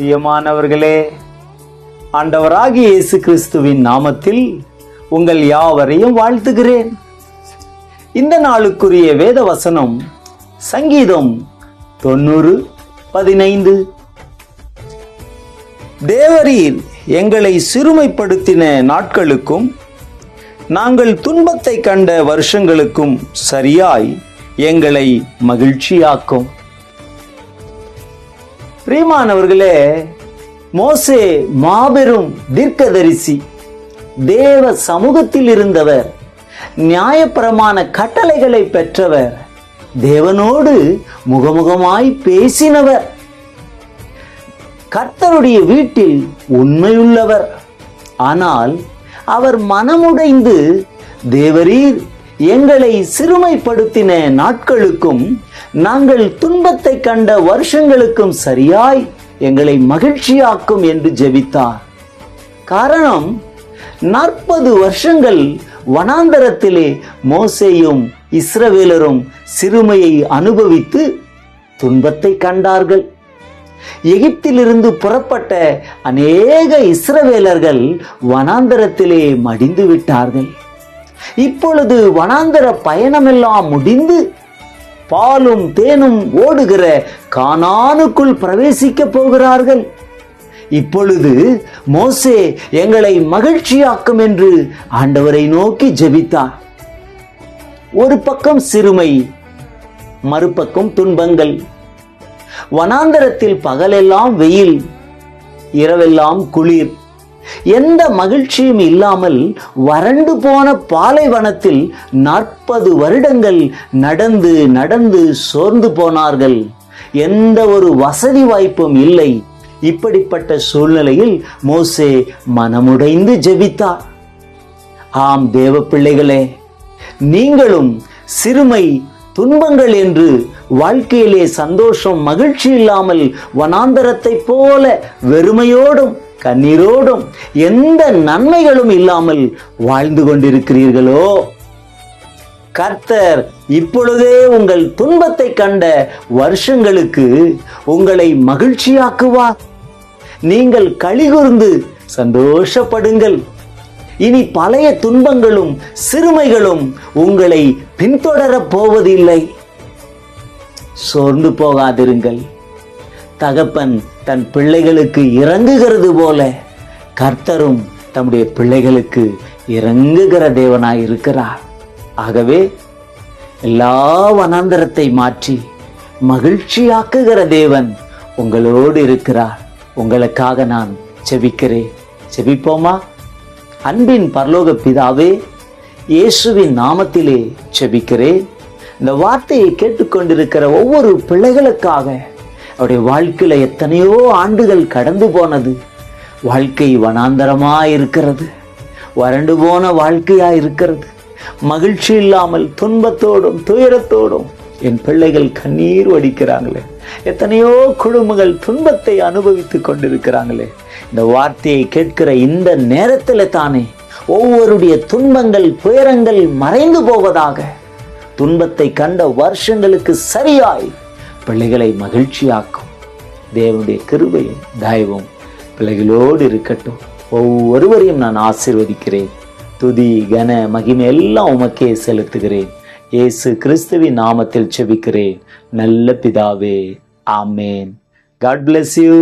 பிரியமானவர்களே, ஆண்டவராகிய இயேசு கிறிஸ்துவின் நாமத்தில் உங்கள் யாவரையும் வாழ்த்துகிறேன். இந்த நாளுக்குரிய வேத வசனம் சங்கீதம் 90:15. தேவரீர் எங்களை சிறுமைப்படுத்தின நாட்களுக்கும் நாங்கள் துன்பத்தை கண்ட வருஷங்களுக்கும் சரியாய் எங்களை மகிழ்ச்சியாக்கும். பிரியமானவர்களே, மோசே மாபெரும் தீர்க்கதரிசி, தேவ சமூகத்தில் இருந்தவர், நியாயப்பிரமாண கட்டளைகளை பெற்றவர், தேவனோடு முகமுகமாய் பேசினவர், கர்த்தருடைய வீட்டில் உண்மையுள்ளவர். ஆனால் அவர் மனமுடைந்து, தேவரீர் எங்களை சிறுமைப்படுத்தின நாட்களுக்கும் நாங்கள் துன்பத்தை கண்ட வருஷங்களுக்கும் சரியாய் எங்களை மகிழ்ச்சியாக்கும் என்று ஜெபித்தார். காரணம், 40 வருஷங்கள் வனாந்தரத்திலே மோசேயும் இஸ்ரவேலரும் சிறுமையை அனுபவித்து துன்பத்தை கண்டார்கள். எகிப்திலிருந்து புறப்பட்ட அநேக இஸ்ரவேலர்கள் வனாந்தரத்திலே மடிந்து விட்டார்கள். இப்பொழுது வனாந்தர பயணமெல்லாம் முடிந்து பாலும் தேனும் ஓடுகிற கானானுக்குள் பிரவேசிக்க போகிறார்கள். இப்பொழுது மோசே எங்களை மகிழ்ச்சியாக்கும் என்று ஆண்டவரை நோக்கி ஜெபித்தார். ஒரு பக்கம் சிறுமை, மறுபக்கம் துன்பங்கள். வனாந்தரத்தில் பகலெல்லாம் வெயில், இரவெல்லாம் குளிர். எந்த மகிழ்ச்சியும் இல்லாமல் வறண்டு போன பாலைவனத்தில் 40 வருடங்கள் நடந்து நடந்து சோர்ந்து போனார்கள். எந்த ஒரு வசதி வாய்ப்பும் இல்லை. இப்படிப்பட்ட சூழ்நிலையில் மோசே மனமுடைந்து ஜெபித்தார். ஆம் தேவ பிள்ளைகளே, நீங்களும் சிறுமை, துன்பங்கள் என்று வாழ்க்கையிலே சந்தோஷம், மகிழ்ச்சி இல்லாமல் வனாந்தரத்தை போல வெறுமையோடும் கண்ணீரோடும் எந்த நன்மைகளும் இல்லாமல் வாழ்ந்து கொண்டிருக்கிறீர்களோ, கர்த்தர் இப்பொழுதே உங்கள் துன்பத்தை கண்ட வருஷங்களுக்கு உங்களை மகிழ்ச்சியாக்குவார். நீங்கள் களிகூர்ந்து சந்தோஷப்படுங்கள். இனி பழைய துன்பங்களும் சிறுமைகளும் உங்களை பின்தொடரப் போவதில்லை. சோர்ந்து போகாதிருங்கள். தகப்பன் தன் பிள்ளைகளுக்கு இறங்குகிறது போல கர்த்தரும் தம்முடைய பிள்ளைகளுக்கு இறங்குகிற தேவனாய் இருக்கிறார். ஆகவே எல்லா வனாந்தரத்தை மாற்றி மகிழ்ச்சியாக்குகிற தேவன் உங்களோடு இருக்கிறார். உங்களுக்காக நான் செபிக்கிறேன். செபிப்போமா? அன்பின் பரலோக பிதாவே, இயேசுவின் நாமத்திலே செபிக்கிறேன். இந்த வார்த்தையை கேட்டுக்கொண்டிருக்கிற ஒவ்வொரு பிள்ளைகளுக்காக, அவருடைய வாழ்க்கையில எத்தனையோ ஆண்டுகள் கடந்து போனது, வாழ்க்கை வனாந்தரமாயிருக்கிறது, வறண்டு போன வாழ்க்கையா இருக்கிறது, மகிழ்ச்சி இல்லாமல் துன்பத்தோடும் துயரத்தோடும் என் பிள்ளைகள் கண்ணீர் வடிக்கிறாங்களே, எத்தனையோ குடும்பங்கள் துன்பத்தை அனுபவித்துக் கொண்டிருக்கிறாங்களே. இந்த வார்த்தையை கேட்கிற இந்த நேரத்தில் தானே ஒவ்வொருடைய துன்பங்கள் துயரங்கள் மறைந்து போவதாக, துன்பத்தை கண்ட வருஷங்களுக்கு சரியாய் பிள்ளைகளை மகிழ்ச்சியாக்கும். தேவனுடைய கிருபையும் தயவும் பிள்ளைகளோடு இருக்கட்டும். ஒவ்வொருவரையும் நான் ஆசீர்வதிக்கிறேன். துதி கன மகிமை எல்லாம் உமக்கே செலுத்துகிறேன். இயேசு கிறிஸ்துவின் நாமத்தில் செபிக்கிறேன் நல்ல பிதாவே. ஆமேன். God bless you.